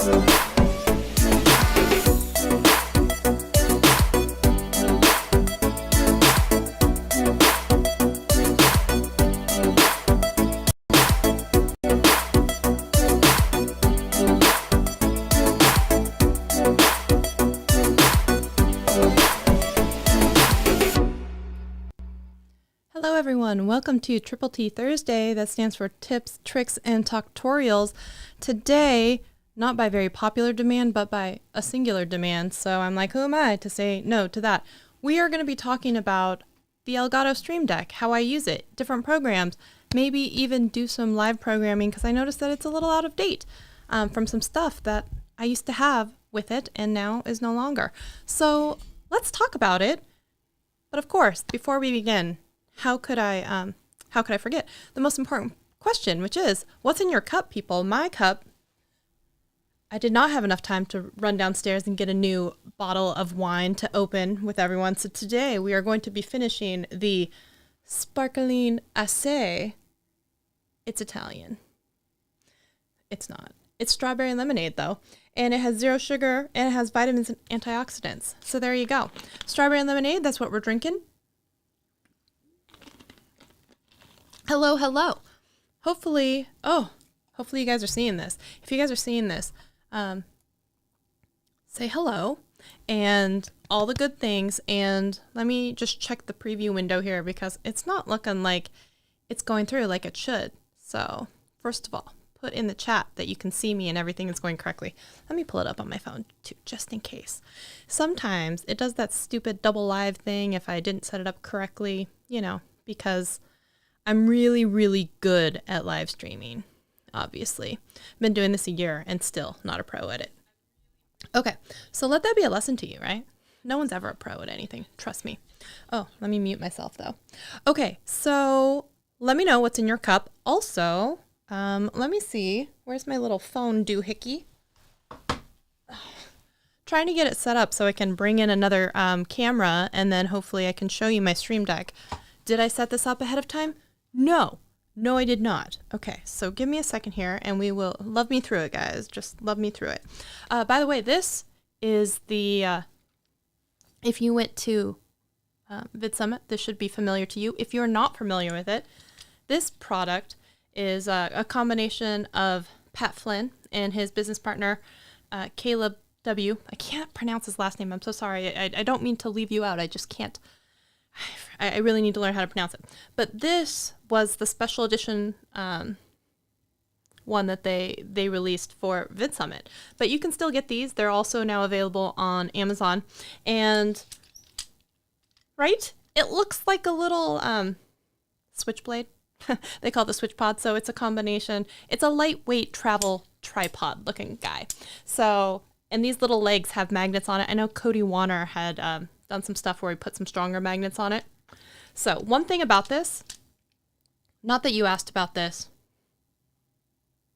Hello everyone, welcome to Triple T Thursday. That stands for Tips, Tricks, and Tutorials. Today, not by very popular demand, but by a singular demand. So I'm like, who am I to say no to that? We are going to be talking about the Elgato Stream Deck, how I use it, different programs, maybe even do some live programming because I noticed that it's a little out of date from some stuff that I used to have with it and now is no longer. So let's talk about it. But of course, before we begin, how could I forget the most important question, which is, what's in your cup, people? My cup, I did not have enough time to run downstairs and get a new bottle of wine to open with everyone. So today we are going to be finishing the Sparkling Assai. It's Italian. It's not. It's strawberry lemonade though. And it has 0 sugar and it has vitamins and antioxidants. So there you go. Strawberry lemonade, that's what we're drinking. Hello, hello. Hopefully you guys are seeing this. If you guys are seeing this, say hello and all the good things. And let me just check the preview window here because it's not looking like it's going through like it should. So first of all, put in the chat that you can see me and everything is going correctly. Let me pull it up on my phone too, just in case. Sometimes it does that stupid double live thing if I didn't set it up correctly, you know, because I'm really, really good at live streaming, obviously. I've been doing this a year and still not a pro at it. Okay, so let that be a lesson to you, right? No one's ever a pro at anything, trust me. Oh, let me mute myself though. Okay, so let me know what's in your cup. Also, let me see, where's my little phone doohickey? Trying to get it set up so I can bring in another camera and then hopefully I can show you my Stream Deck. Did I set this up ahead of time? No, I did not. Okay, so give me a second here and we will love me through it, guys. Just love me through it. By the way, this is the, if you went to VidSummit, this should be familiar to you. If you're not familiar with it, this product is a combination of Pat Flynn and his business partner, Caleb W. I can't pronounce his last name. I'm so sorry. I don't mean to leave you out. I just can't. I really need to learn how to pronounce it. But this was the special edition one that they released for VidSummit. But you can still get these. They're also now available on Amazon. And, right? It looks like a little switchblade. They call it the Switch Pod. So it's a combination. It's a lightweight travel tripod looking guy. So, and these little legs have magnets on it. I know Cody Warner had done some stuff where he put some stronger magnets on it. So one thing about this, not that you asked about this,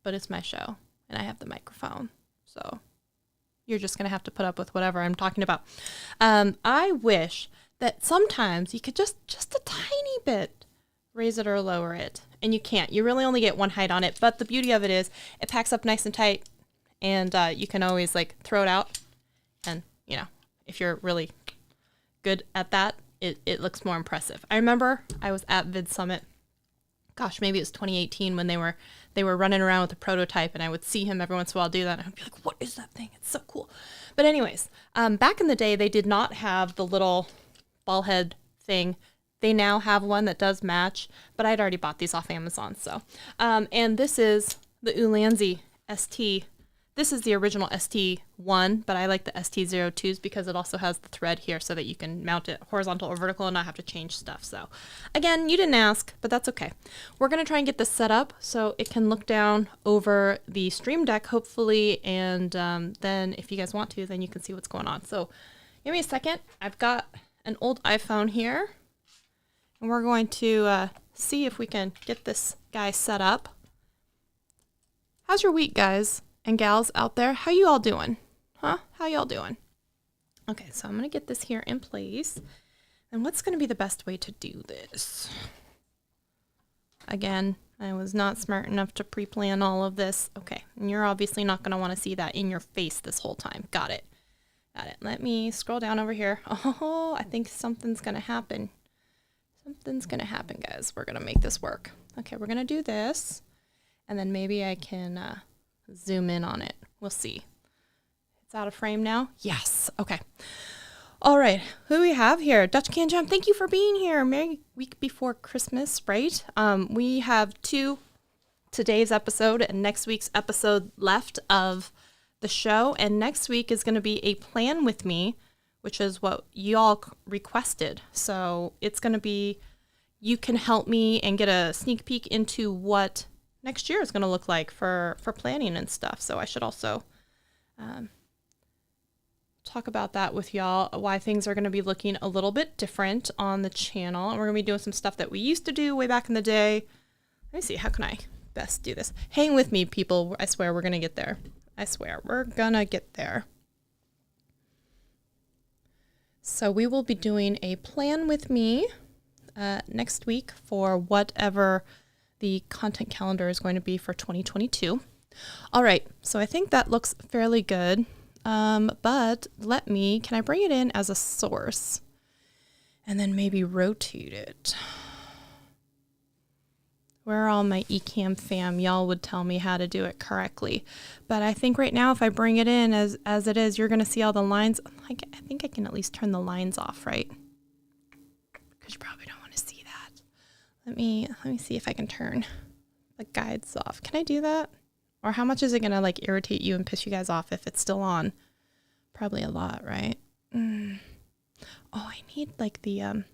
but it's my show and I have the microphone. So you're just going to have to put up with whatever I'm talking about. I wish that sometimes you could just a tiny bit raise it or lower it. And you can't. You really only get one height on it. But the beauty of it is it packs up nice and tight and you can always like throw it out. And, you know, if you're really good at that, it looks more impressive. I remember I was at VidSummit, gosh, maybe it was 2018 when they were running around with a prototype and I would see him every once in a while do that and I'd be like, what is that thing? It's so cool. But anyways, back in the day, they did not have the little ball head thing. They now have one that does match, but I'd already bought these off Amazon. So, and this is the Ulanzi ST. This is the original ST1, but I like the ST02s because it also has the thread here so that you can mount it horizontal or vertical and not have to change stuff. So again, you didn't ask, but that's okay. We're going to try and get this set up so it can look down over the Stream Deck, hopefully, and then if you guys want to, then you can see what's going on. So give me a second. I've got an old iPhone here, and we're going to see if we can get this guy set up. How's your week, guys? And gals out there, how you all doing? Huh? How y'all doing? Okay, so I'm going to get this here in place. And what's going to be the best way to do this? Again, I was not smart enough to pre-plan all of this. Okay, and you're obviously not going to want to see that in your face this whole time. Got it. Got it. Let me scroll down over here. Oh, I think something's going to happen. Something's going to happen, guys. We're going to make this work. Okay, we're going to do this, and then maybe I can zoom in on it. We'll see. It's out of frame now? Yes. Okay. All right, who do we have here? Dutch Can Jam, thank you for being here. Merry week before Christmas, right? We have today's episode and next week's episode left of the show. And next week is going to be a plan with me, which is what y'all requested. So it's going to be, you can help me and get a sneak peek into what next year is going to look like for planning and stuff. So I should also talk about that with y'all, why things are going to be looking a little bit different on the channel. And we're going to be doing some stuff that we used to do way back in the day. Let me see, how can I best do this? Hang with me, people. I swear we're going to get there. I swear we're going to get there. So we will be doing a plan with me next week for whatever the content calendar is going to be for 2022. All right, so I think that looks fairly good. But can I bring it in as a source and then maybe rotate it? Where are all my Ecamm fam? Y'all would tell me how to do it correctly. But I think right now, if I bring it in as it is, you're going to see all the lines. I think I can at least turn the lines off, right? Because you probably don't want to see that. Let me see if I can turn the guides off. Can I do that? Or how much is it going to like irritate you and piss you guys off if it's still on? Probably a lot, right? Oh, I need like the,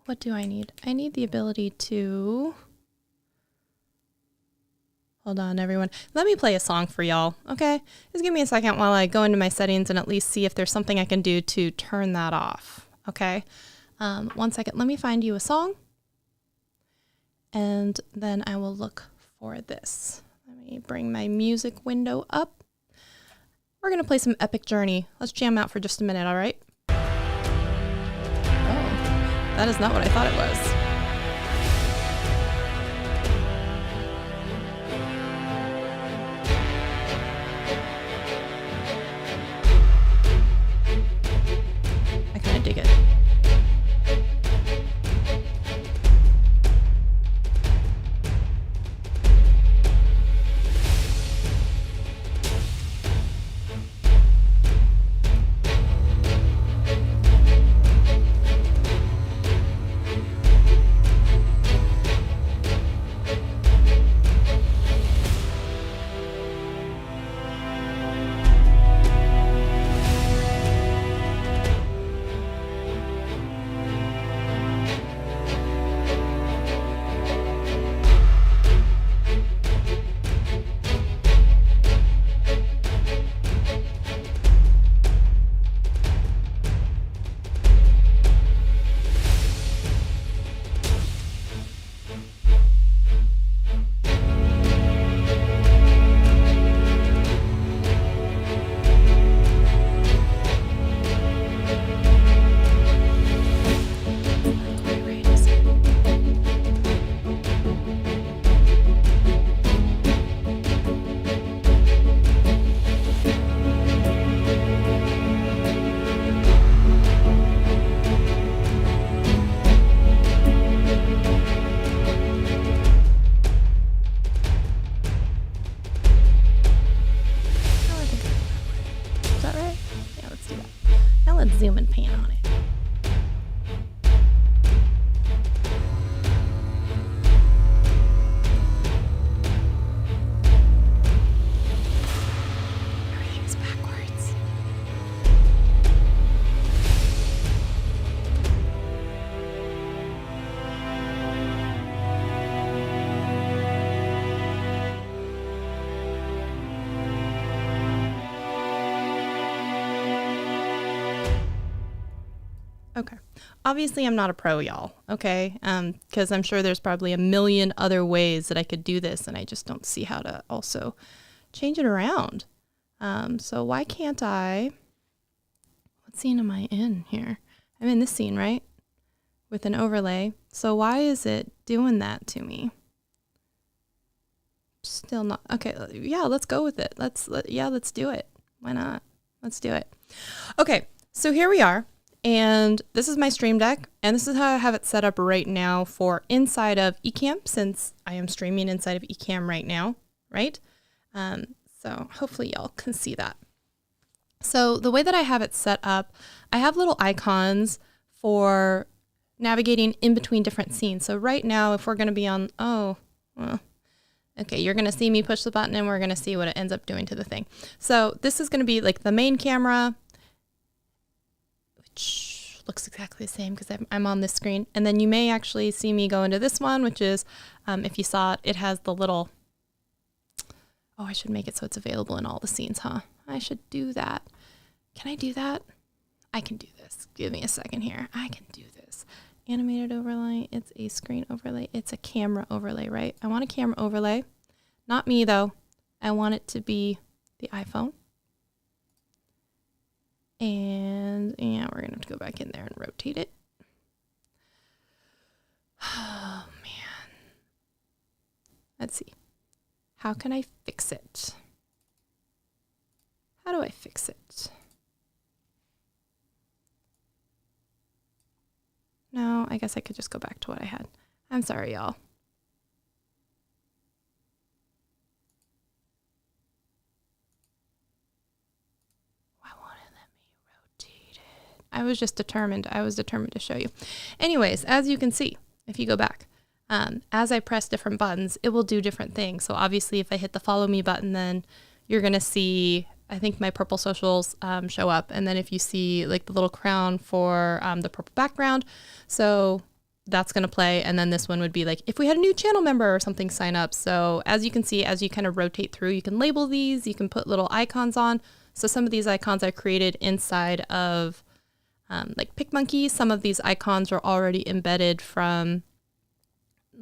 what do I need? I need the ability to, hold on everyone. Let me play a song for y'all, okay? Just give me a second while I go into my settings and at least see if there's something I can do to turn that off, okay? 1 second, let me find you a song. And then I will look for this. Let me bring my music window up. We're going to play some Epic Journey. Let's jam out for just a minute, all right? Oh, that is not what I thought it was. I kind of dig it. zoom and pan on it. Everything's backwards. Okay. Obviously, I'm not a pro, y'all, okay? Because I'm sure there's probably a million other ways that I could do this, and I just don't see how to also change it around. So why can't I... What scene am I in here? I'm in this scene, right? with an overlay. So why is it doing that to me? Still not. Okay, yeah, let's go with it. Let's do it. Why not? Let's do it. Okay, so here we are. And this is my Stream Deck, and this is how I have it set up right now for inside of Ecamm, since I am streaming inside of Ecamm right now, right? So hopefully y'all can see that. So the way that I have it set up, I have little icons for navigating in between different scenes. So right now, if we're going to be on, okay, you're going to see me push the button and we're going to see what it ends up doing to the thing. So this is going to be like the main camera, which looks exactly the same because I'm on this screen. And then you may actually see me go into this one, which is, if you saw it, it has the little, oh, I should make it so it's available in all the scenes, huh? I should do that. Can I do that? I can do this. Give me a second here. I can do this. Animated overlay. It's a screen overlay. It's a camera overlay, right? I want a camera overlay. Not me, though. I want it to be the iPhone. And yeah, we're going to have to go back in there and rotate it. Oh, man. Let's see. How can I fix it? How do I fix it? No, I guess I could just go back to what I had. I'm sorry, y'all. Why won't it let me rotate it? I was determined to show you. Anyways, as you can see, if you go back, as I press different buttons, it will do different things. So obviously if I hit the follow me button, then you're going to see, I think my purple socials show up. And then if you see like the little crown for the purple background, so that's going to play. And then this one would be like, if we had a new channel member or something sign up. So as you can see, as you kind of rotate through, you can label these, you can put little icons on. So some of these icons I created inside of like PicMonkey. Some of these icons are already embedded from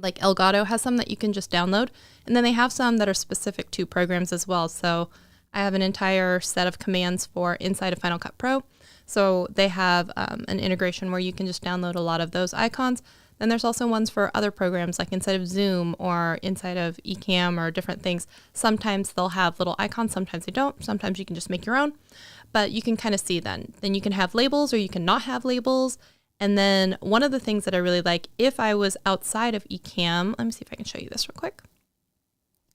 like Elgato has some that you can just download. And then they have some that are specific to programs as well. So I have an entire set of commands for inside of Final Cut Pro. So they have an integration where you can just download a lot of those icons. Then there's also ones for other programs like inside of Zoom or inside of Ecamm or different things. Sometimes they'll have little icons, sometimes they don't. Sometimes you can just make your own, but you can kind of see then. Then you can have labels or you can not have labels. And then one of the things that I really like, if I was outside of Ecamm, let me see if I can show you this real quick.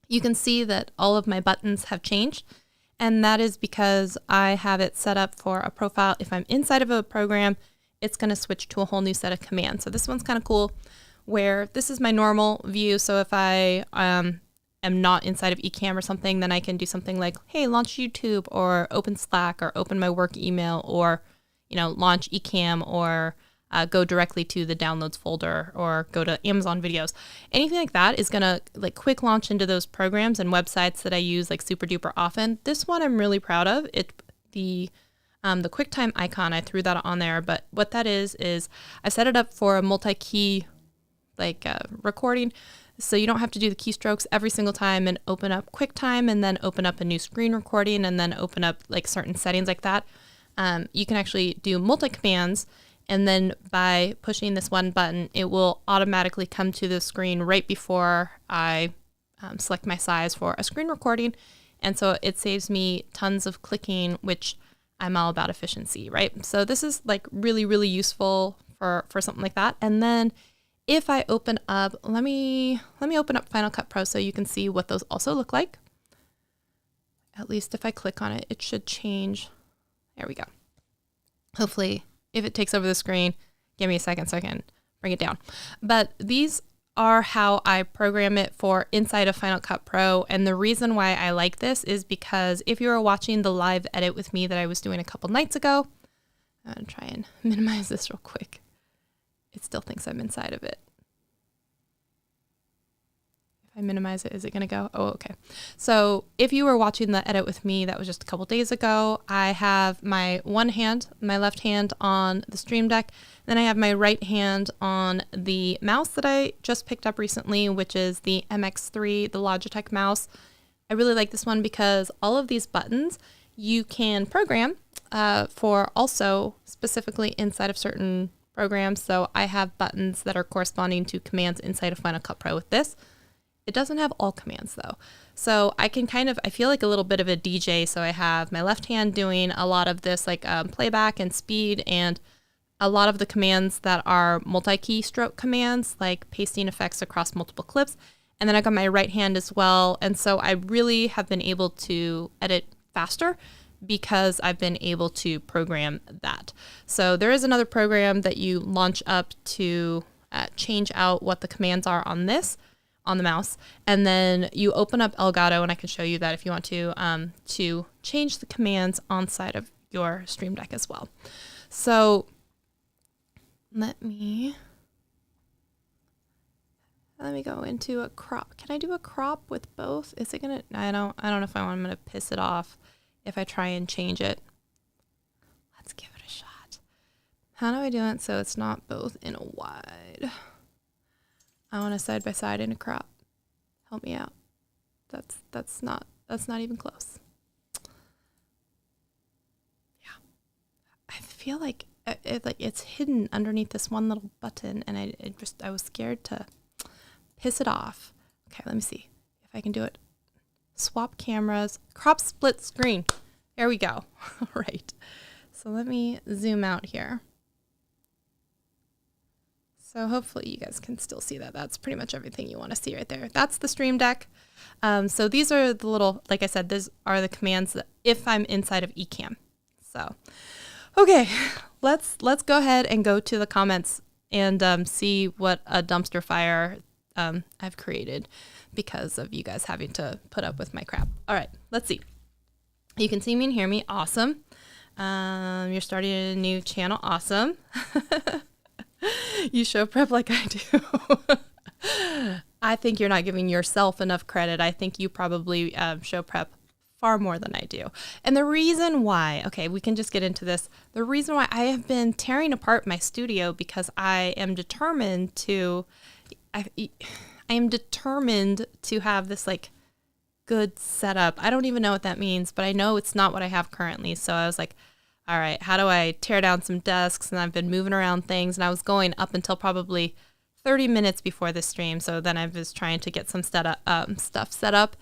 You can see that all of my buttons have changed. And that is because I have it set up for a profile. If I'm inside of a program, it's going to switch to a whole new set of commands. So this one's kind of cool where this is my normal view. So if I am not inside of Ecamm or something, then I can do something like, hey, launch YouTube or open Slack or open my work email or, you know, launch Ecamm or go directly to the downloads folder or go to Amazon videos. Anything like that is going to like quick launch into those programs and websites that I use like super duper often. This one I'm really proud of. The QuickTime icon, I threw that on there, but what that is I set it up for a multi-key like recording. So you don't have to do the keystrokes every single time and open up QuickTime and then open up a new screen recording and then open up like certain settings like that. You can actually do multi-commands. And then by pushing this one button, it will automatically come to the screen right before I select my size for a screen recording. And so it saves me tons of clicking, which I'm all about efficiency, right? So this is like really, really useful for something like that. And then if I open up, let me open up Final Cut Pro so you can see what those also look like. At least if I click on it, it should change. There we go. Hopefully, if it takes over the screen, give me a second so I can bring it down. But these are how I program it for inside of Final Cut Pro. And the reason why I like this is because if you were watching the live edit with me that I was doing a couple nights ago, I'm going to try and minimize this real quick. It still thinks I'm inside of it. If I minimize it, is it going to go? Oh, okay. So if you were watching the edit with me, that was just a couple days ago, I have my my left hand on the Stream Deck. Then I have my right hand on the mouse that I just picked up recently, which is the MX3, the Logitech mouse. I really like this one because all of these buttons you can program for also specifically inside of certain programs. So I have buttons that are corresponding to commands inside of Final Cut Pro with this. It doesn't have all commands though. So I can I feel like a little bit of a DJ. So I have my left hand doing a lot of this like playback and speed, and a lot of the commands that are multi-keystroke commands, like pasting effects across multiple clips. And then I got my right hand as well. And so I really have been able to edit faster because I've been able to program that. So there is another program that you launch up to change out what the commands are on the mouse. And then you open up Elgato, and I can show you that if you want to change the commands on side of your Stream Deck as well. So let me go into a crop. Can I do a crop with both? Is it gonna, I don't know if I'm gonna piss it off if I try and change it. Let's give it a shot. How do I do it so it's not both in a wide? I want a side by side in a crop. Help me out. That's not even close. Yeah. I feel like it's hidden underneath this one little button, and I was scared to piss it off. Okay, let me see if I can do it. Swap cameras, crop split screen. There we go. All right. So let me zoom out here. So hopefully you guys can still see that. That's pretty much everything you want to see right there. That's the Stream Deck. So these are the little, like I said, these are the commands that if I'm inside of Ecamm. So, okay, let's go ahead and go to the comments and see what a dumpster fire I've created because of you guys having to put up with my crap. All right, let's see. You can see me and hear me. Awesome. You're starting a new channel. Awesome. You show prep like I do. I think you're not giving yourself enough credit. I think you probably show prep far more than I do. And the reason why, okay, we can just get into this. The reason why I have been tearing apart my studio because I am determined to have this like good setup. I don't even know what that means, but I know it's not what I have currently. So I was like, all right, how do I tear down some desks? And I've been moving around things, and I was going up until probably 30 minutes before this stream. So then I was trying to get some stuff set up.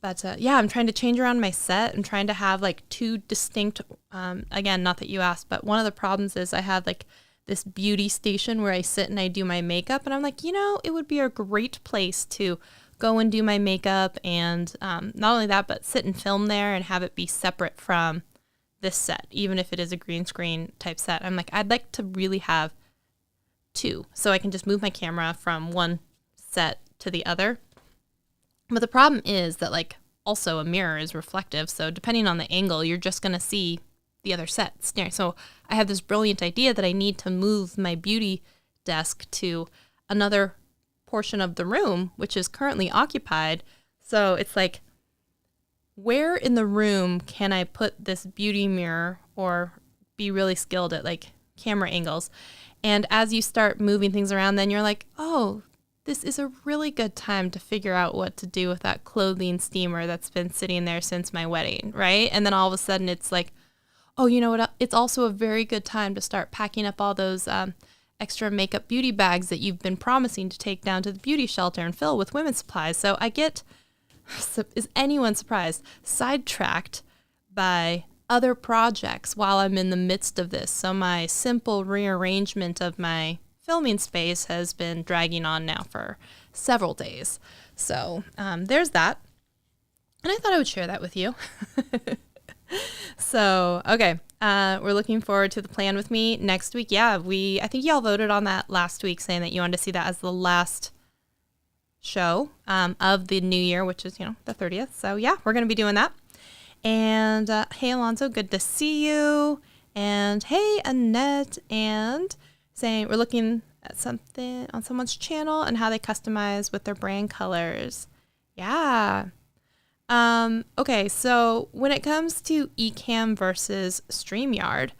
But yeah, I'm trying to change around my set. I'm trying to have like two distinct, again, not that you asked, but one of the problems is I have like this beauty station where I sit and I do my makeup. And I'm like, it would be a great place to go and do my makeup. And not only that, but sit and film there and have it be separate from this set, even if it is a green screen type set. I'm like, I'd like to really have two so I can just move my camera from one set to the other. But the problem is that like also a mirror is reflective. So depending on the angle, you're just going to see the other set staring. So I have this brilliant idea that I need to move my beauty desk to another portion of the room, which is currently occupied. So it's like, where in the room can I put this beauty mirror or be really skilled at like camera angles? And as you start moving things around, then you're like, oh, this is a really good time to figure out what to do with that clothing steamer that's been sitting there since my wedding, right? And then all of a sudden it's like, oh, you know what? It's also a very good time to start packing up all those extra makeup beauty bags that you've been promising to take down to the beauty shelter and fill with women's supplies. So I get, is anyone surprised, sidetracked by other projects while I'm in the midst of this. So my simple rearrangement of my filming space has been dragging on now for several days. So there's that. And I thought I would share that with you. So, okay. We're looking forward to the plan with me next week. Yeah, I think y'all voted on that last week saying that you wanted to see that as the last show of the new year, which is, the 30th. So yeah, we're going to be doing that. And hey, Alonzo, good to see you. And hey, Annette, and saying we're looking at something on someone's channel and how they customize with their brand colors. Yeah. Okay, so when it comes to Ecamm versus StreamYard,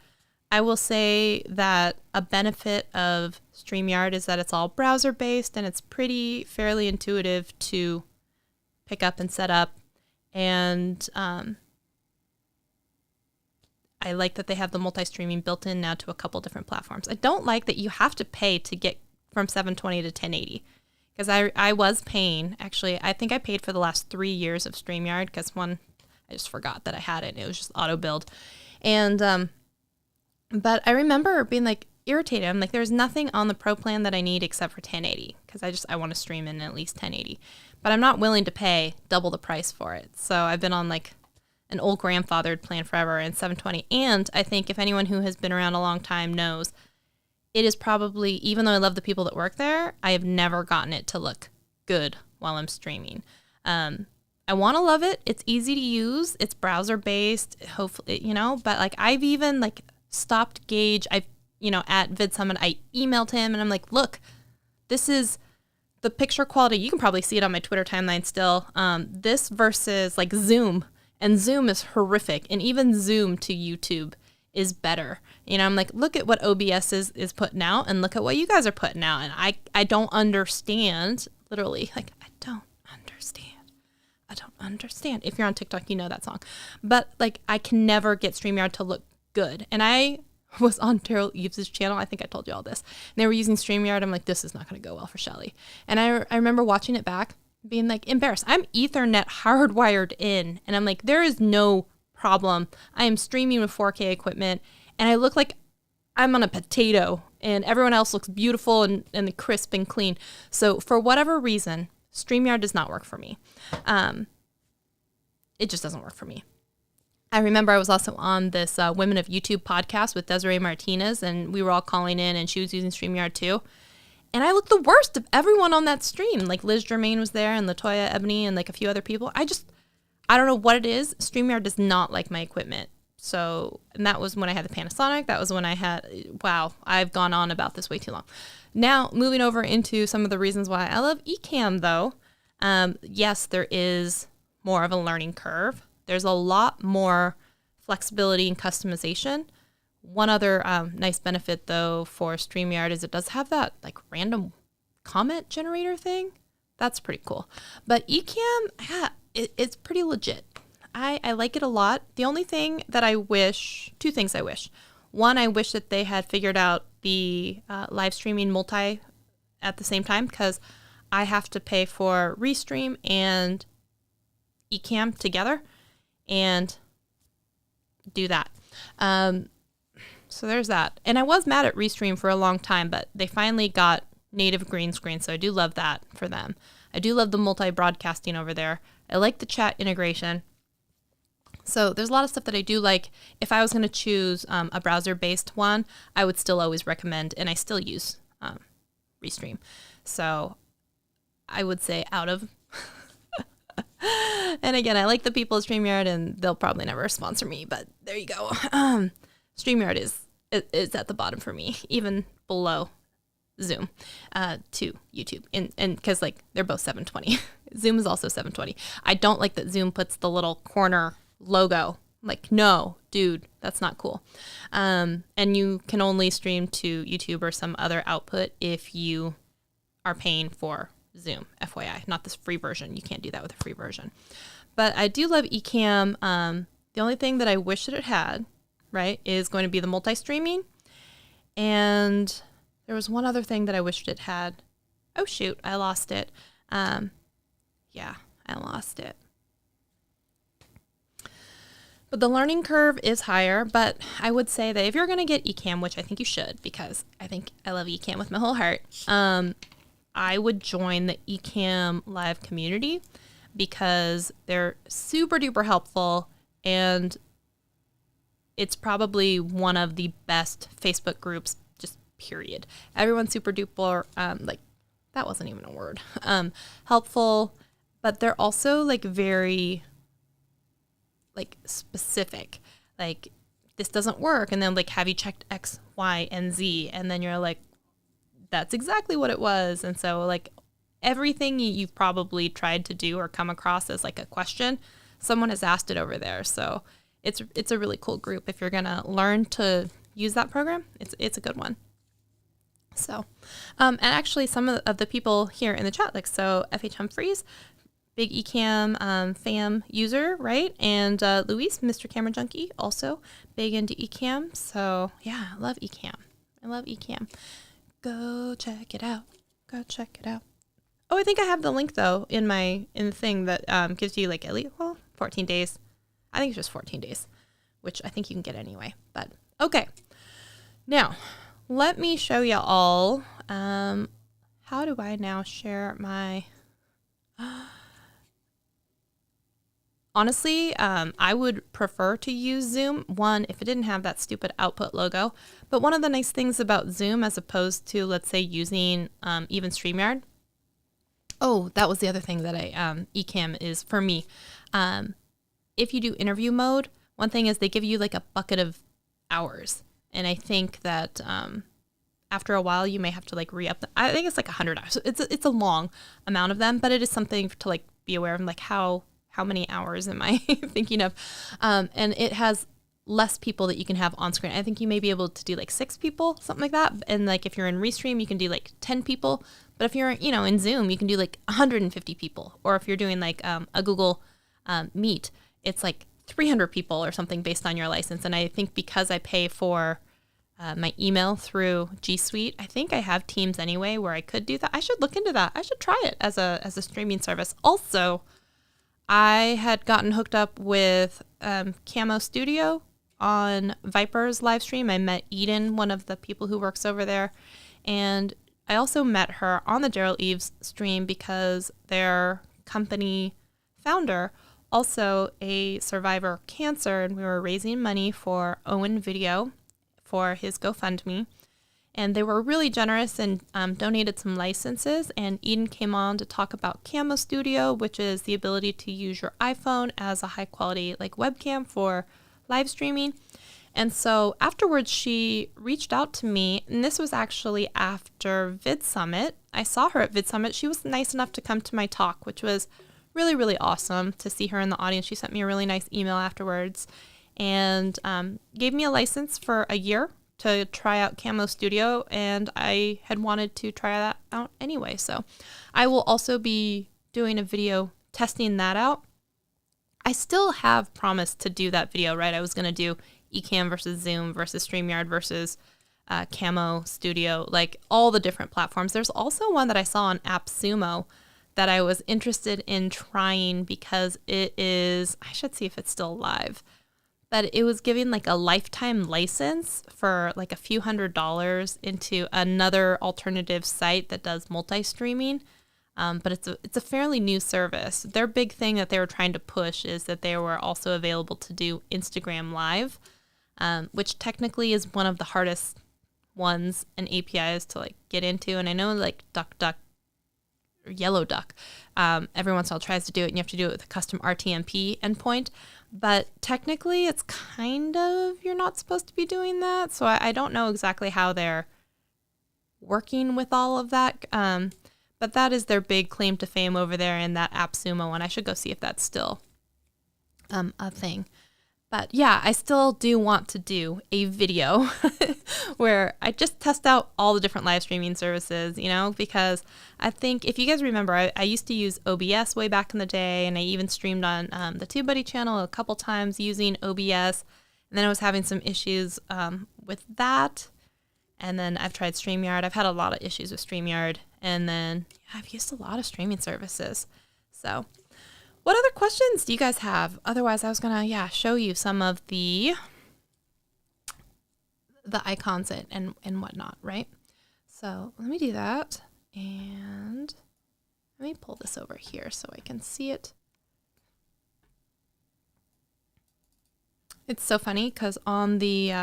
I will say that a benefit of StreamYard is that it's all browser-based and it's fairly intuitive to pick up and set up. And I like that they have the multi-streaming built in now to a couple different platforms. I don't like that you have to pay to get from 720 to 1080. Because I was paying, actually, I think I paid for the last 3 years of StreamYard because one, I just forgot that I had it. It was just auto build. And, but I remember being like irritated. I'm like, there's nothing on the pro plan that I need except for 1080 because I want to stream in at least 1080. But I'm not willing to pay double the price for it. So I've been on like an old grandfathered plan forever in 720. And I think if anyone who has been around a long time knows, it is probably, even though I love the people that work there, I have never gotten it to look good while I'm streaming. I want to love it. It's easy to use. It's browser based, hopefully, but like I've even like stopped Gage. At VidSummit, I emailed him and I'm like, look, this is the picture quality. You can probably see it on my Twitter timeline still. This versus like Zoom, and Zoom is horrific. And even Zoom to YouTube is better. I'm like, look at what OBS is putting out and look at what you guys are putting out. And I don't understand, literally, like, I don't understand. If you're on TikTok, you know that song. But like, I can never get StreamYard to look good. And I was on Daryl Eves' channel. I think I told you all this. And they were using StreamYard. I'm like, this is not going to go well for Shelly. And I remember watching it back, being like embarrassed. I'm Ethernet hardwired in. And I'm like, there is no problem. I am streaming with 4K equipment. And I look like I'm on a potato. And everyone else looks beautiful and crisp and clean. So for whatever reason, StreamYard does not work for me. It just doesn't work for me. I remember I was also on this Women of YouTube podcast with Desiree Martinez, and we were all calling in, and she was using StreamYard too. And I looked the worst of everyone on that stream. Like Liz Germain was there, and Latoya Ebony, and like a few other people. I don't know what it is. StreamYard does not like my equipment. So, and that was when I had the Panasonic. That was when I had, wow, I've gone on about this way too long. Now, moving over into some of the reasons why I love Ecamm, though. Yes, there is more of a learning curve. There's a lot more flexibility and customization. One other nice benefit, though, for StreamYard is it does have that like random comment generator thing. That's pretty cool. But Ecamm, yeah, it's pretty legit. I like it a lot. The only thing that two things I wish. One, I wish that they had figured out the live streaming multi at the same time, because I have to pay for Restream and Ecamm together and do that. So there's that. And I was mad at Restream for a long time, but they finally got native green screen, so I do love that for them. I do love the multi-broadcasting over there. I like the chat integration. So there's a lot of stuff that I do like. If I was going to choose a browser-based one, I would still always recommend, and I still use Restream. So I would say out of... And again, I like the people at StreamYard, and they'll probably never sponsor me, but there you go. StreamYard is at the bottom for me, even below Zoom to YouTube. And because like they're both 720. Zoom is also 720. I don't like that Zoom puts the little corner logo. Like, no, dude, that's not cool. And you can only stream to YouTube or some other output if you are paying for Zoom, FYI, not this free version. You can't do that with a free version. But I do love Ecamm. The only thing that I wish that it had, right, is going to be the multi-streaming. And there was one other thing that I wished it had. Oh, shoot, I lost it. Yeah, I lost it. But the learning curve is higher, but I would say that if you're going to get Ecamm, which I think you should, because I love Ecamm with my whole heart, I would join the Ecamm live community because they're super duper helpful, and it's probably one of the best Facebook groups, just period. Everyone's super duper, like, that wasn't even a word, helpful, but they're also like very like specific, like this doesn't work. And then like, have you checked X, Y, and Z? And then you're like, that's exactly what it was. And so like everything you've probably tried to do or come across as like a question, someone has asked it over there. So it's a really cool group. If you're going to learn to use that program, it's a good one. So, and actually some of the people here in the chat, like, so FH Humphreys, big Ecamm fam user, right? And Luis, Mr. Camera Junkie, also big into Ecamm. So yeah, I love Ecamm. I love Ecamm. Go check it out. Go check it out. Oh, I think I have the link though in the thing that gives you like at least 14 days. I think it's just 14 days, which I think you can get anyway. But okay, now let me show you all. How do I now share my? Honestly, I would prefer to use Zoom, one, if it didn't have that stupid output logo. But one of the nice things about Zoom, as opposed to, let's say, using even StreamYard. Oh, that was the other thing that Ecamm is for me. If you do interview mode, one thing is they give you like a bucket of hours. And I think that after a while, you may have to like re-up them. I think it's like 100 hours. It's a long amount of them, but it is something to like be aware of, like how many hours am I thinking of? And it has less people that you can have on screen. I think you may be able to do like 6 people, something like that. And like if you're in Restream, you can do like 10 people. But if you're, in Zoom, you can do like 150 people. Or if you're doing like a Google Meet, it's like 300 people or something based on your license. And I think because I pay for my email through G Suite, I think I have Teams anyway where I could do that. I should look into that. I should try it as a streaming service. Also, I had gotten hooked up with Camo Studio on Viper's live stream. I met Eden, one of the people who works over there. And I also met her on the Daryl Eves stream because their company founder, also a survivor of cancer, and we were raising money for Owen Video for his GoFundMe. And they were really generous and donated some licenses. And Eden came on to talk about Camo Studio, which is the ability to use your iPhone as a high quality like webcam for live streaming. And so afterwards, she reached out to me, and this was actually after Vid Summit. I saw her at Vid Summit. She was nice enough to come to my talk, which was really, really awesome to see her in the audience. She sent me a really nice email afterwards and gave me a license for a year to try out Camo Studio, and I had wanted to try that out anyway. So I will also be doing a video testing that out. I still have promised to do that video, right? I was going to do Ecamm versus Zoom versus StreamYard versus Camo Studio, like all the different platforms. There's also one that I saw on AppSumo that I was interested in trying because it is, I should see if it's still live, but it was giving like a lifetime license for like a few $100s into another alternative site that does multi-streaming. But it's a fairly new service. Their big thing that they were trying to push is that they were also available to do Instagram Live, which technically is one of the hardest ones and APIs to like get into. And I know like DuckDuck or Yellow Duck, every once in a while tries to do it, and you have to do it with a custom RTMP endpoint. But technically, it's kind of, you're not supposed to be doing that. So I don't know exactly how they're working with all of that. But that is their big claim to fame over there in that AppSumo one. I should go see if that's still a thing. But yeah, I still do want to do a video where I just test out all the different live streaming services, because I think if you guys remember, I used to use OBS way back in the day, and I even streamed on the TubeBuddy channel a couple times using OBS. And then I was having some issues with that. And then I've tried StreamYard. I've had a lot of issues with StreamYard. And then I've used a lot of streaming services. So what other questions do you guys have? Otherwise, I was going to, show you some of the icons and whatnot, right? So let me do that. And let me pull this over here so I can see it. It's so funny because on the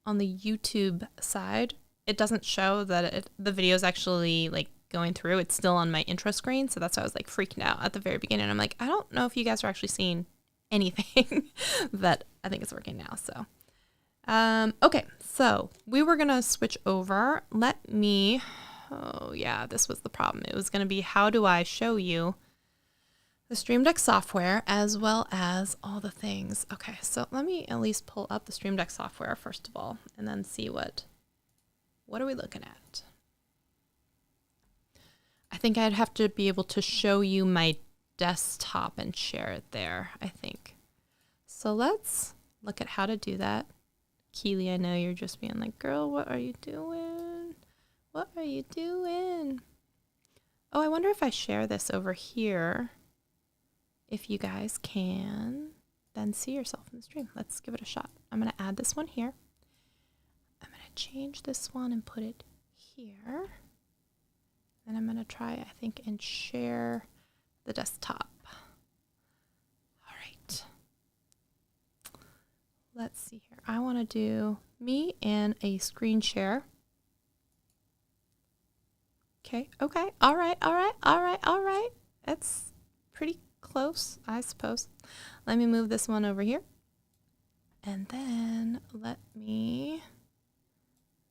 YouTube side, it doesn't show that the video is actually like going through. It's still on my intro screen, so that's why I was like freaking out at the very beginning. I'm like, I don't know if you guys are actually seeing anything, but I think it's working now. So okay, so we were gonna switch over. This was the problem. It was gonna be, how do I show you the Stream Deck software as well as all the things? Okay, so let me at least pull up the Stream Deck software first of all, and then see what are we looking at. I think I'd have to be able to show you my desktop and share it there, I think. So let's look at how to do that. Keely, I know you're just being like, girl, what are you doing? What are you doing? Oh, I wonder if I share this over here, if you guys can then see yourself in the stream. Let's give it a shot. I'm going to add this one here. I'm going to change this one and put it here. Then I'm going to try, I think, and share the desktop. All right. Let's see here. I want to do me in a screen share. Okay. Okay. All right. All right. All right. All right. That's pretty close, I suppose. Let me move this one over here. And then let me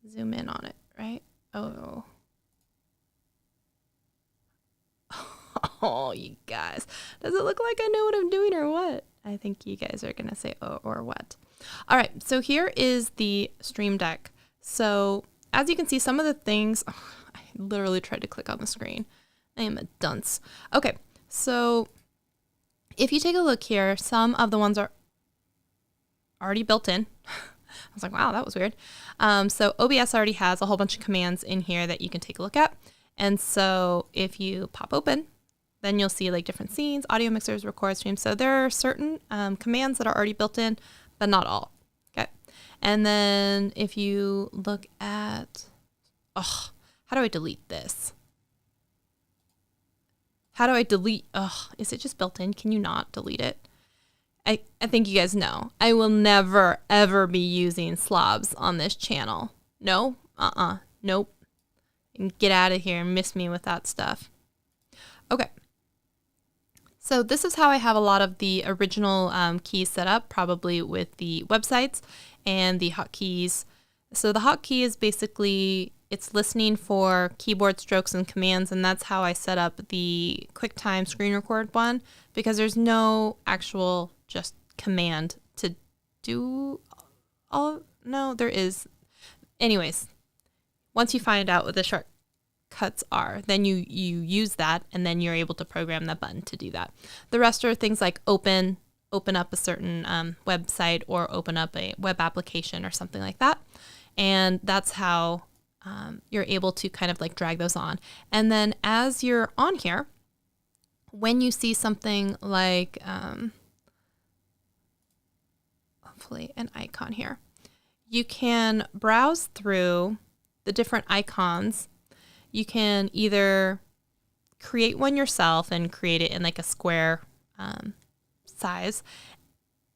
zoom in on it, right? Oh. Oh, you guys. Does it look like I know what I'm doing or what? I think you guys are going to say, oh, or what? All right. So here is the Stream Deck. So as you can see, some of the things, oh, I literally tried to click on the screen. I am a dunce. Okay. So if you take a look here, some of the ones are already built in. I was like, wow, that was weird. So OBS already has a whole bunch of commands in here that you can take a look at. And so if you pop open, then you'll see like different scenes, audio mixers, record streams. So there are certain commands that are already built in, but not all. Okay. And then if you look at, oh, how do I delete this? How do I delete? Oh, is it just built in? Can you not delete it? I think you guys know. I will never, ever be using slobs on this channel. No? Nope. And get out of here and miss me with that stuff. Okay. So this is how I have a lot of the original keys set up, probably with the websites and the hotkeys. So the hotkey is basically, it's listening for keyboard strokes and commands, and that's how I set up the QuickTime screen record one, because there's no actual just command to do all. No, there is. Anyways, once you find out what the shortcuts are, then you use that, and then you're able to program that button to do that. The rest are things like open up a certain website, or open up a web application or something like that. And that's how you're able to kind of like drag those on. And then as you're on here, when you see something like, hopefully an icon here, you can browse through the different icons. You can either create one yourself and create it in like a square size,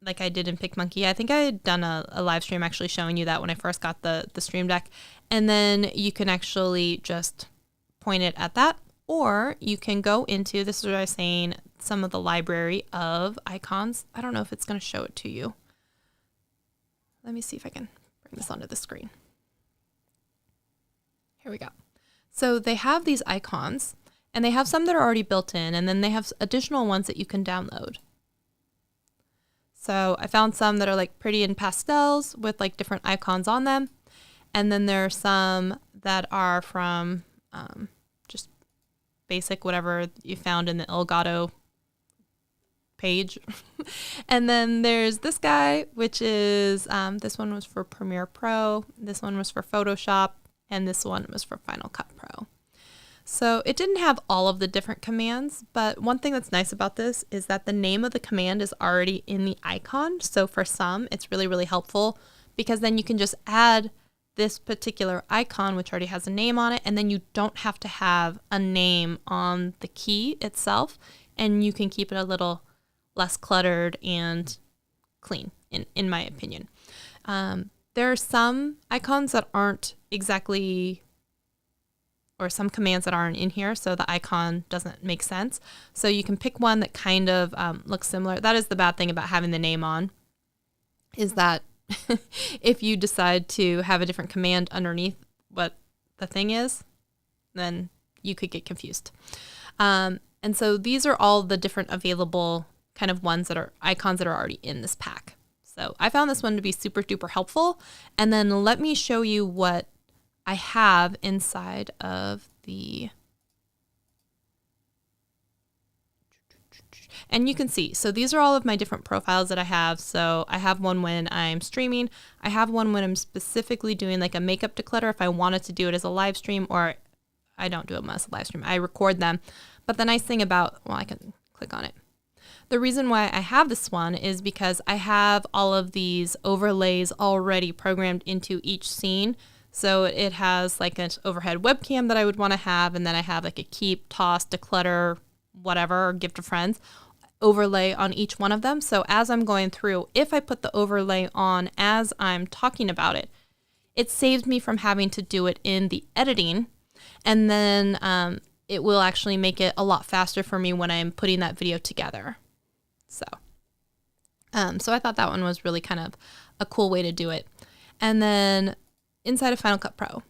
like I did in PicMonkey. I think I had done a live stream actually showing you that when I first got the Stream Deck. And then you can actually just point it at that, or you can go into, this is what I was saying, some of the library of icons. I don't know if it's going to show it to you. Let me see if I can bring this onto the screen. Here we go. So they have these icons, and they have some that are already built in, and then they have additional ones that you can download. So I found some that are like pretty in pastels with like different icons on them. And then there are some that are from just basic, whatever you found in the Elgato page. And then there's this guy, which is, this one was for Premiere Pro, this one was for Photoshop, and this one was for Final Cut Pro. So it didn't have all of the different commands, but one thing that's nice about this is that the name of the command is already in the icon. So for some, it's really, really helpful, because then you can just add this particular icon, which already has a name on it, and then you don't have to have a name on the key itself, and you can keep it a little less cluttered and clean, in my opinion. There are some icons that aren't exactly, or some commands that aren't in here, so the icon doesn't make sense. So you can pick one that kind of looks similar. That is the bad thing about having the name on, is that if you decide to have a different command underneath what the thing is, then you could get confused. And so these are all the different available kind of ones that are icons that are already in this pack. So I found this one to be super duper helpful. And then let me show you what I have inside of the And you can see, so these are all of my different profiles that I have. So I have one when I'm streaming. I have one when I'm specifically doing like a makeup declutter if I wanted to do it as a live stream, or I don't do it as a live stream. I record them. But the nice thing about, well, I can click on it. The reason why I have this one is because I have all of these overlays already programmed into each scene. So it has like an overhead webcam that I would want to have, and then I have like a keep, toss, declutter, whatever, or give to friends overlay on each one of them. So as I'm going through, if I put the overlay on as I'm talking about it, it saves me from having to do it in the editing, and then it will actually make it a lot faster for me when I'm putting that video together. So I thought that one was really kind of a cool way to do it. And then inside of Final Cut Pro,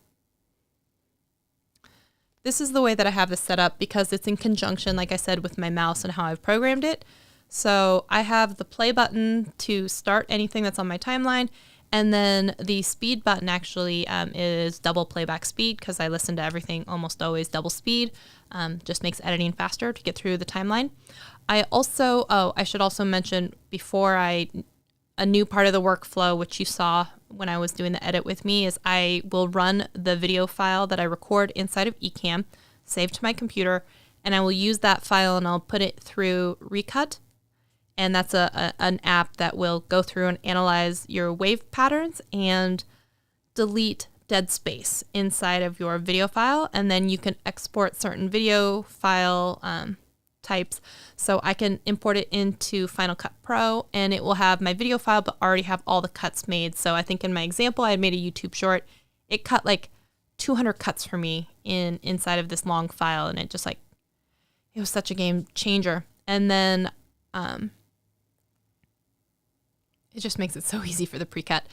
this is the way that I have this set up because it's in conjunction, like I said, with my mouse and how I've programmed it. So I have the play button to start anything that's on my timeline, and then the speed button actually is double playback speed because I listen to everything almost always double speed. Just makes editing faster to get through the timeline. I should also mention before a new part of the workflow, which you saw when I was doing the edit with me, is I will run the video file that I record inside of Ecamm, save to my computer, and I will use that file and I'll put it through Recut. And that's an app that will go through and analyze your wave patterns and delete dead space inside of your video file. And then you can export certain video file types. So I can import it into Final Cut Pro and it will have my video file, but already have all the cuts made. So I think in my example, I had made a YouTube short. It cut like 200 cuts for me inside of this long file. And it was such a game changer. And then it just makes it so easy for the pre-cut,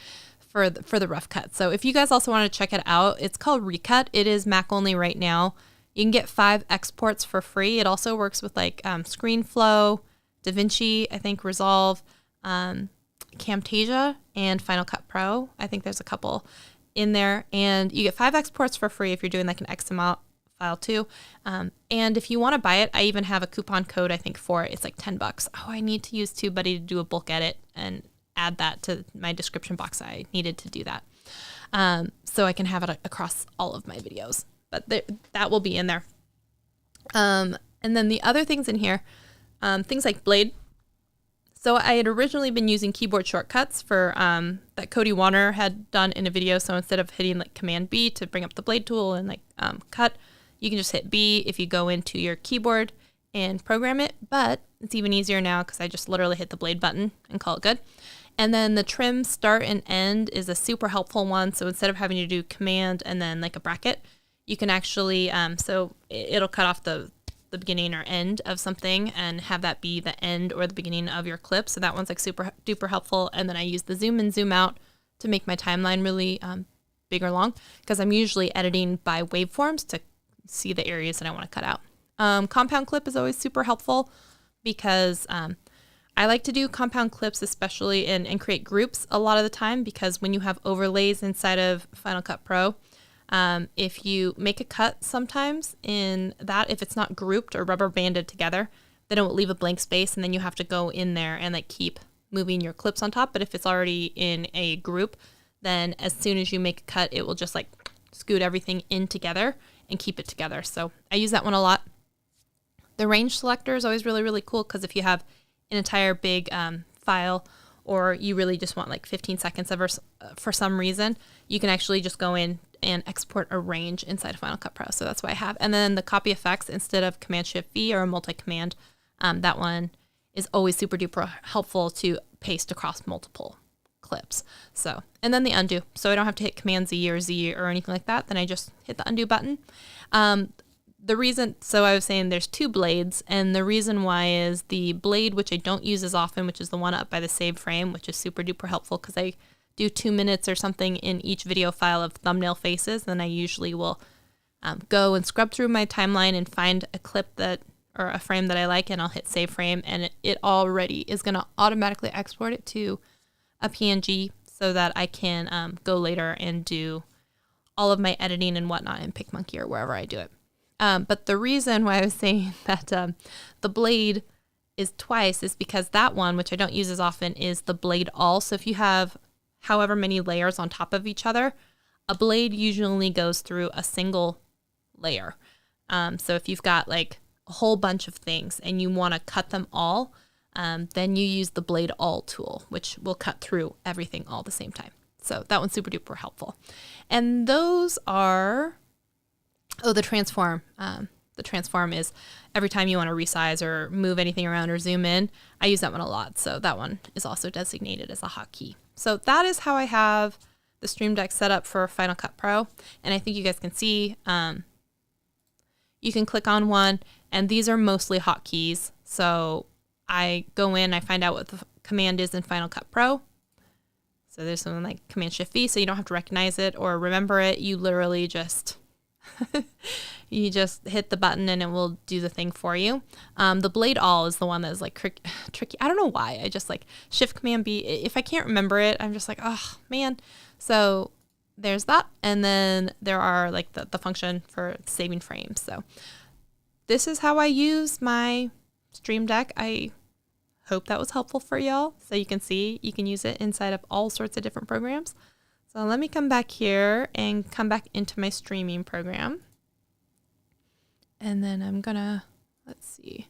for the rough cut. So if you guys also want to check it out, it's called Recut. It is Mac only right now. You can get 5 exports for free. It also works with like ScreenFlow, DaVinci, I think Resolve, Camtasia, and Final Cut Pro. I think there's a couple in there. And you get 5 exports for free if you're doing like an XML file too. And if you want to buy it, I even have a coupon code, I think, for it. It's like $10. Oh, I need to use TubeBuddy to do a bulk edit and add that to my description box. I needed to do that. So I can have it across all of my videos. But that will be in there. And then the other things in here, things like Blade. So I had originally been using keyboard shortcuts for that Cody Warner had done in a video. So instead of hitting like Command B to bring up the blade tool and like cut, you can just hit B if you go into your keyboard and program it. But it's even easier now because I just literally hit the blade button and call it good. And then the trim start and end is a super helpful one. So instead of having to do Command and then like a bracket, you can actually, so it'll cut off the beginning or end of something and have that be the end or the beginning of your clip. So that one's like super duper helpful. And then I use the zoom and zoom out to make my timeline really big or long because I'm usually editing by waveforms to see the areas that I want to cut out. Compound clip is always super helpful because I like to do compound clips, especially and create groups a lot of the time because when you have overlays inside of Final Cut Pro, if you make a cut sometimes in that, if it's not grouped or rubber banded together, then it will leave a blank space and then you have to go in there and like keep moving your clips on top. But if it's already in a group, then as soon as you make a cut, it will just like scoot everything in together and keep it together. So I use that one a lot. The range selector is always really, really cool because if you have an entire big file or you really just want like 15 seconds of for some reason, you can actually just go in and export a range inside of Final Cut Pro. So that's what I have. And then the copy effects, instead of Command-Shift-V or a multi-command, that one is always super duper helpful to paste across multiple clips. So, and then the undo. So I don't have to hit Command-Z or Z or anything like that. Then I just hit the undo button. The reason, so I was saying there's 2 blades, and the reason why is the blade, which I don't use as often, which is the one up by the save frame, which is super duper helpful because I do 2 minutes or something in each video file of thumbnail faces. Then I usually will go and scrub through my timeline and find a clip or a frame that I like, and I'll hit save frame, and it already is going to automatically export it to a PNG so that I can go later and do all of my editing and whatnot in PicMonkey or wherever I do it. But the reason why I was saying that the blade is twice is because that one, which I don't use as often, is the blade all. So if you have however many layers on top of each other, a blade usually goes through a single layer. So if you've got like a whole bunch of things and you want to cut them all, then you use the blade all tool, which will cut through everything all at the same time. So that one's super duper helpful. And those are, the transform. The transform is every time you want to resize or move anything around or zoom in. I use that one a lot. So that one is also designated as a hotkey. So that is how I have the Stream Deck set up for Final Cut Pro. And I think you guys can see, you can click on one, and these are mostly hotkeys. So I go in, I find out what the command is in Final Cut Pro. So there's something like Command Shift V, so you don't have to recognize it or remember it. You literally just you just hit the button and it will do the thing for you. The blade all is the one that is like tricky. I don't know why. I just like Shift Command B. If I can't remember it, I'm just like, oh man. So there's that. And then there are like the function for saving frames. So this is how I use my Stream Deck. I hope that was helpful for y'all. So you can see you can use it inside of all sorts of different programs. So let me come back here and come back into my streaming program. And then I'm gonna, let's see,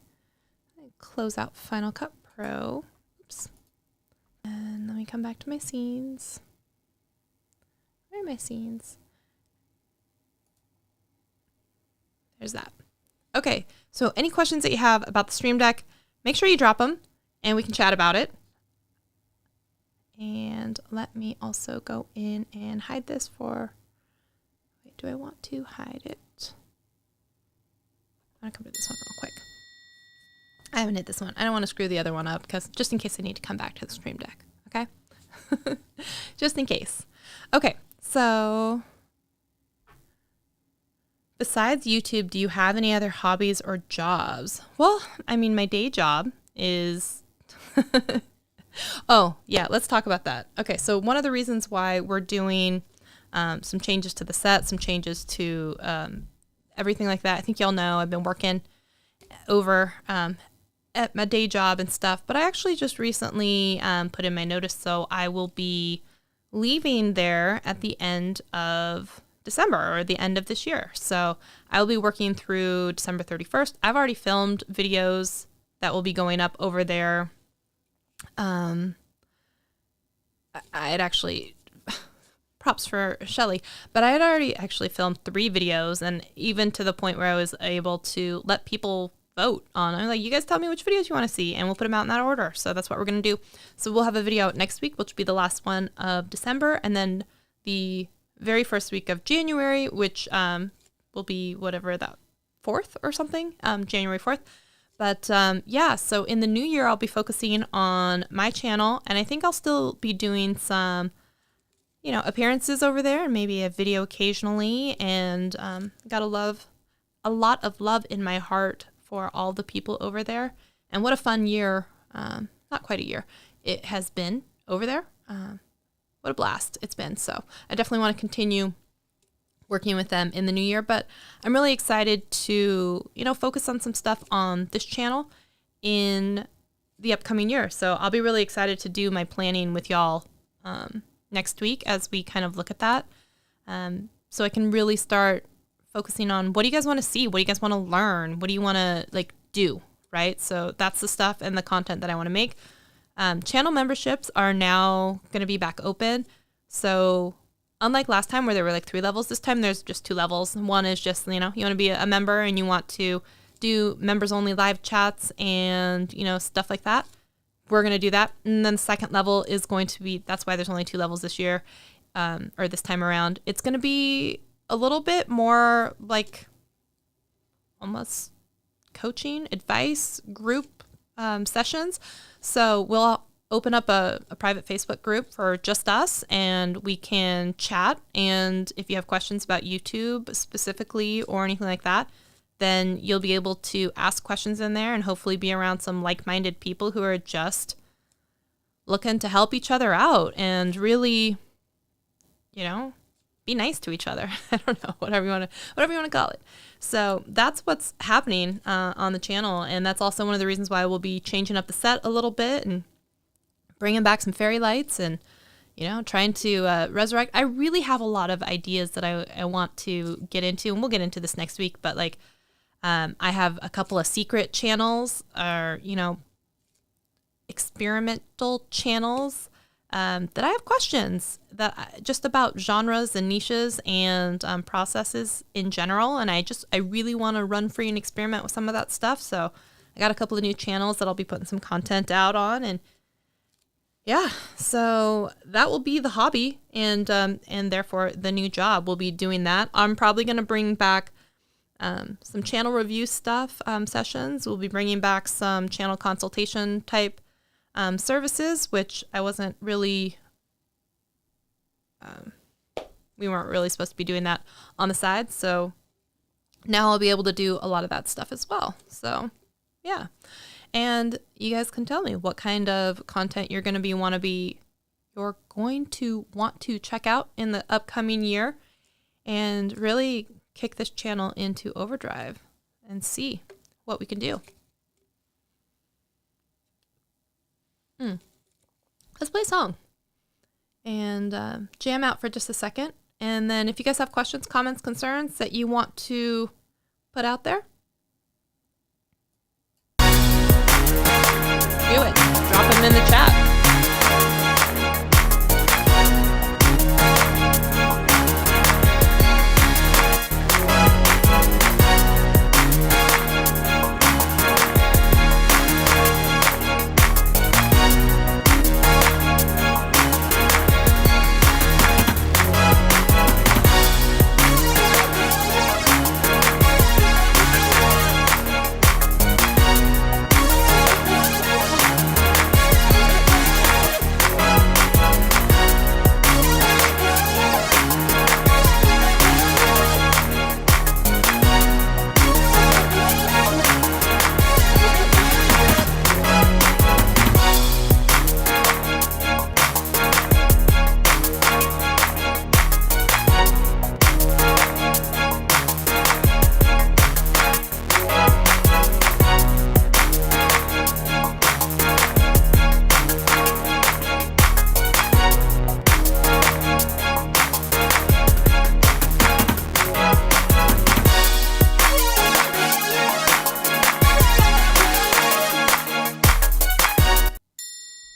close out Final Cut Pro. Oops. And let me come back to my scenes. Where are my scenes? There's that. Okay, so any questions that you have about the Stream Deck, make sure you drop them and we can chat about it. And let me also go in and hide this for, wait, do I want to hide it? I'm gonna come to this one real quick. I haven't hit this one. I don't want to screw the other one up because just in case I need to come back to the Stream Deck, okay? Just in case. Okay, so besides YouTube, do you have any other hobbies or jobs? Well, I mean, my day job is oh, yeah, let's talk about that. Okay, so one of the reasons why we're doing some changes to the set, some changes to everything like that, I think y'all know I've been working over at my day job and stuff, but I actually just recently put in my notice, so I will be leaving there at the end of December or the end of this year. So I will be working through December 31st. I've already filmed videos that will be going up over there. I had actually, props for Shelly, but I had already actually filmed 3 videos, and even to the point where I was able to let people vote on. I'm like, you guys tell me which videos you want to see, and we'll put them out in that order. So that's what we're going to do. So we'll have a video out next week, which will be the last one of December, and then the very first week of January, which will be whatever that 4th or something, January 4th. But yeah, so in the new year, I'll be focusing on my channel, and I think I'll still be doing some, appearances over there and maybe a video occasionally. And got a lot of love in my heart for all the people over there. And what a fun year, not quite a year, it has been over there. What a blast it's been. So I definitely want to continue working with them in the new year, but I'm really excited to, focus on some stuff on this channel in the upcoming year. So I'll be really excited to do my planning with y'all next week as we kind of look at that. So I can really start focusing on what do you guys want to see? What do you guys want to learn? What do you want to do? Right? So that's the stuff and the content that I want to make. Channel memberships are now going to be back open. So unlike last time where there were 3 levels, this time there's just 2 levels. One is just, you want to be a member and you want to do members only live chats and, stuff like that. We're going to do that. And then the second level is going to be, that's why there's only 2 levels this year, or this time around. It's going to be a little bit more like almost coaching, advice, group sessions. So we'll open up a private Facebook group for just us, and we can chat. And if you have questions about YouTube specifically or anything like that, then you'll be able to ask questions in there and hopefully be around some like-minded people who are just looking to help each other out and really, be nice to each other. I don't know, whatever you want to call it. So that's what's happening on the channel. And that's also one of the reasons why we'll be changing up the set a little bit and bringing back some fairy lights and, you know, trying to resurrect. I really have a lot of ideas that I want to get into, and we'll get into this next week. But like, I have a couple of secret channels, or, you know, experimental channels that I have questions that just about genres and niches and processes in general. And I really want to run free and experiment with some of that stuff. So I got a couple of new channels that I'll be putting some content out on, and yeah, so that will be the hobby, and therefore the new job. We'll be doing that. I'm probably going to bring back some channel review stuff, sessions. We'll be bringing back some channel consultation type services, which I wasn't really, we weren't really supposed to be doing that on the side. So now I'll be able to do a lot of that stuff as well. So yeah. And you guys can tell me what kind of content you're going to want to check out in the upcoming year, and really kick this channel into overdrive and see what we can do. Let's play a song and jam out for just a second. And then if you guys have questions, comments, concerns that you want to put out there, do it. Drop them in the chat.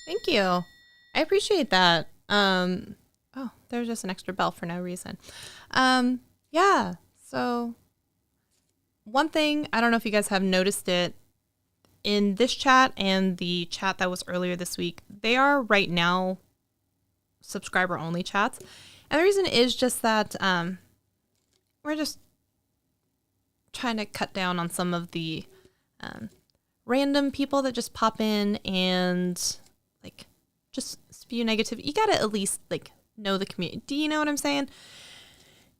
Thank you. I appreciate that. Oh, there's just an extra bell for no reason. Yeah. So one thing, I don't know if you guys have noticed it in this chat and the chat that was earlier this week, they are right now subscriber only chats. And the reason is just that, we're just trying to cut down on some of the, random people that just pop in and like just spew negative. You gotta at least like know the community. Do you know what I'm saying?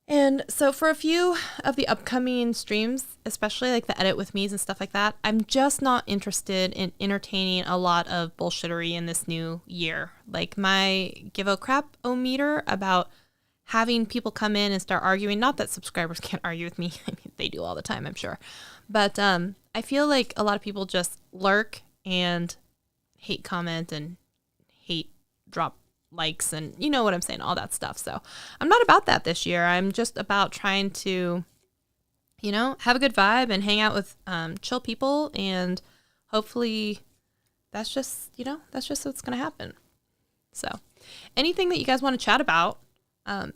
And so for a few of the upcoming streams, especially like the edit with me's and stuff like that, I'm just not interested in entertaining a lot of bullshittery in this new year. Like my give a crap-o-meter about having people come in and start arguing. Not that subscribers can't argue with me. I mean, they do all the time, I'm sure. But I feel like a lot of people just lurk and hate comment and hate drop likes and you know what I'm saying, all that stuff. So I'm not about that this year. I'm just about trying to, you know, have a good vibe and hang out with chill people, and hopefully that's just, you know, that's just what's going to happen. So anything that you guys want to chat about,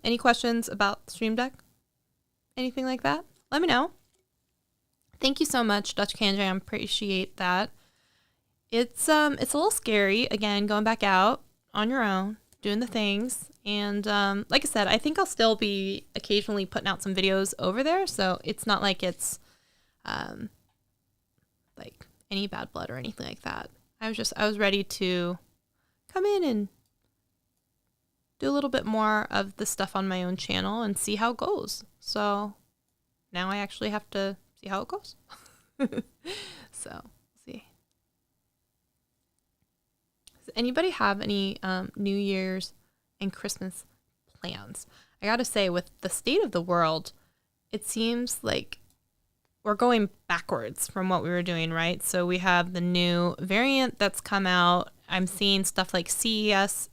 any questions about the Stream Deck, anything like that, let me know. Thank you so much, Dutch Kanji. I appreciate that. It's a little scary, again, going back out on your own, doing the things. And like I said, I think I'll still be occasionally putting out some videos over there. So it's not like it's like any bad blood or anything like that. I was ready to come in and do a little bit more of the stuff on my own channel and see how it goes. So now I actually have to see how it goes. So see. Does anybody have any New Year's and Christmas plans? I gotta say, with the state of the world, it seems like we're going backwards from what we were doing, right? So we have the new variant that's come out. I'm seeing stuff like CES.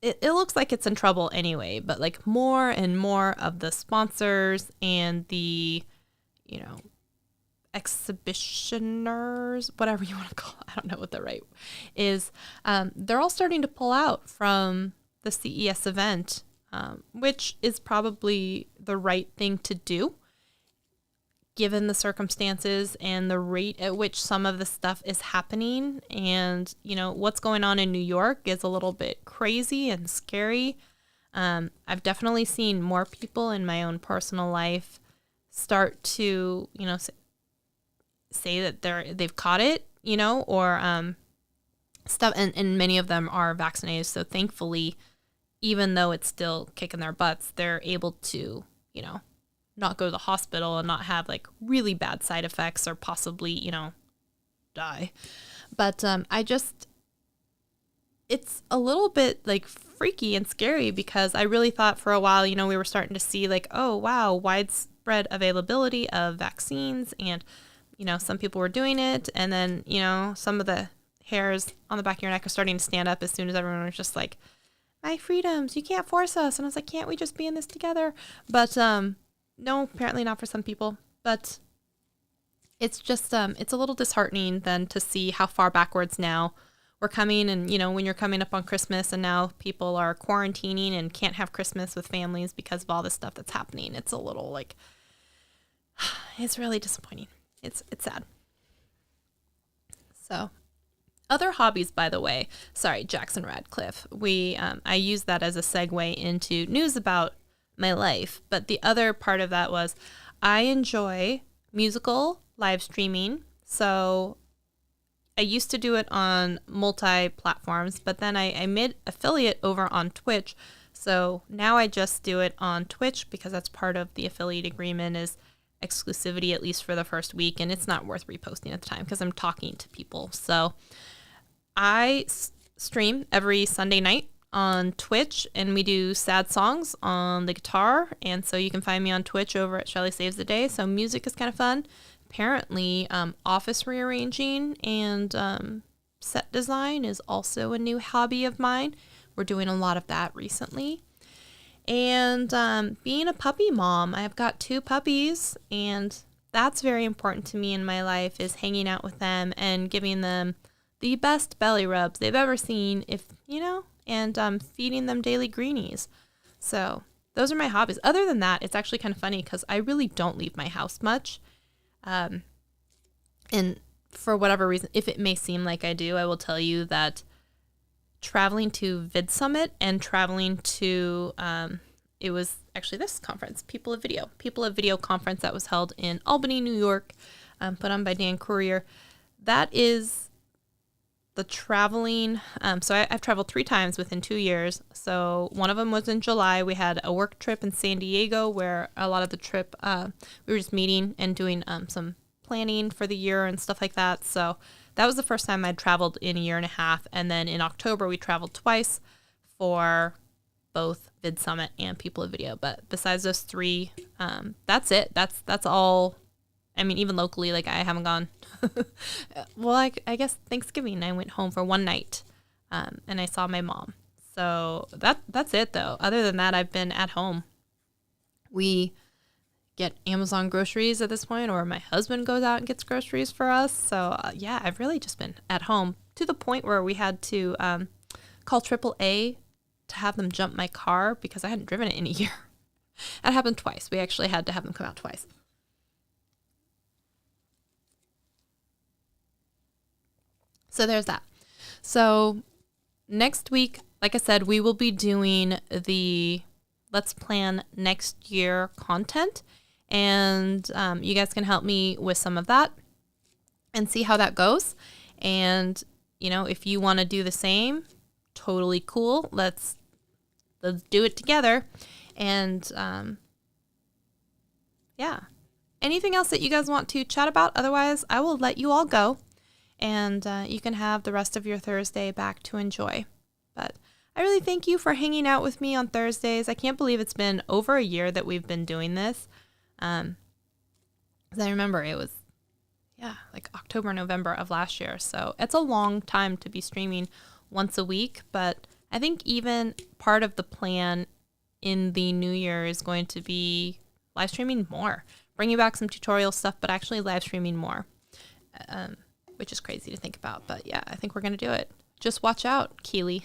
It looks like it's in trouble anyway, but like more and more of the sponsors and the, exhibitioners, whatever you want to call it, I don't know what the right is, they're all starting to pull out from the CES event, which is probably the right thing to do given the circumstances and the rate at which some of the stuff is happening. And, what's going on in New York is a little bit crazy and scary. I've definitely seen more people in my own personal life start to, say that they've caught it, or stuff. And many of them are vaccinated. So thankfully, even though it's still kicking their butts, they're able to, not go to the hospital and not have like really bad side effects or possibly, die. But it's a little bit like freaky and scary because I really thought for a while, we were starting to see like, oh, wow, widespread availability of vaccines and, some people were doing it. And then, some of the hairs on the back of your neck are starting to stand up as soon as everyone was just like, my freedoms, you can't force us. And I was like, can't we just be in this together? But, no, apparently not for some people, but it's just, it's a little disheartening then to see how far backwards now we're coming. And, when you're coming up on Christmas and now people are quarantining and can't have Christmas with families because of all this stuff that's happening, it's a little like, it's really disappointing. It's sad. So other hobbies, by the way, sorry, Jackson Radcliffe. I use that as a segue into news about my life. But the other part of that was I enjoy musical live streaming. So I used to do it on multi-platforms, but then I made affiliate over on Twitch. So now I just do it on Twitch because that's part of the affiliate agreement is exclusivity, at least for the first week. And it's not worth reposting at the time because I'm talking to people. So I stream every Sunday night on Twitch, and we do sad songs on the guitar. And so you can find me on Twitch over at Shelly Saves the Day. So music is kind of fun. Apparently, office rearranging and set design is also a new hobby of mine. We're doing a lot of that recently. And being a puppy mom, I've got 2 puppies, and that's very important to me in my life is hanging out with them and giving them the best belly rubs they've ever seen, and feeding them daily greenies. So those are my hobbies. Other than that, it's actually kind of funny because I really don't leave my house much. And for whatever reason, if it may seem like I do, I will tell you that traveling to Vid Summit and traveling to, it was actually this conference, People of Video conference that was held in Albany, New York, put on by Dan Courier. That is the traveling. So I've traveled 3 times within 2 years. So one of them was in July. We had a work trip in San Diego where a lot of the trip, we were just meeting and doing some planning for the year and stuff like that. So that was the first time I'd traveled in a year and a half. And then in October, we traveled twice for both Vid Summit and People of Video. But besides those 3, that's it. That's all. I mean, even locally, like I haven't gone. Well, I guess Thanksgiving, I went home for one night and I saw my mom. So that's it, though. Other than that, I've been at home. We get Amazon groceries at this point, or my husband goes out and gets groceries for us. So, yeah, I've really just been at home to the point where we had to call AAA to have them jump my car because I hadn't driven it in a year. That happened twice. We actually had to have them come out twice. So there's that. So next week, like I said, we will be doing the Let's Plan Next Year content. And you guys can help me with some of that and see how that goes. And, if you want to do the same, totally cool. Let's do it together. And, yeah. Anything else that you guys want to chat about? Otherwise, I will let you all go. And you can have the rest of your Thursday back to enjoy. But I really thank you for hanging out with me on Thursdays. I can't believe it's been over a year that we've been doing this. 'Cause I remember it was, like October, November of last year. So it's a long time to be streaming once a week. But I think even part of the plan in the new year is going to be live streaming more, bringing back some tutorial stuff, but actually live streaming more, which is crazy to think about. But yeah, I think we're going to do it. Just watch out, Keely.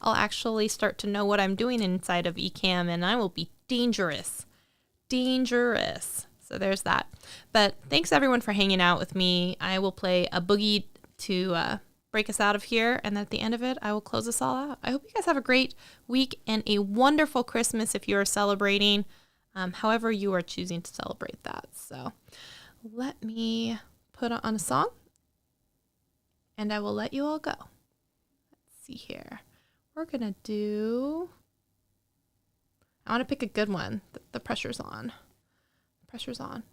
I'll actually start to know what I'm doing inside of Ecamm, and I will be dangerous. Dangerous. So there's that. But thanks everyone for hanging out with me. I will play a boogie to break us out of here. And at the end of it, I will close us all out. I hope you guys have a great week and a wonderful Christmas if you are celebrating, however you are choosing to celebrate that. So let me put on a song and I will let you all go. Let's see here. We're going to do, I want to pick a good one. The pressure's on. Pressure's on.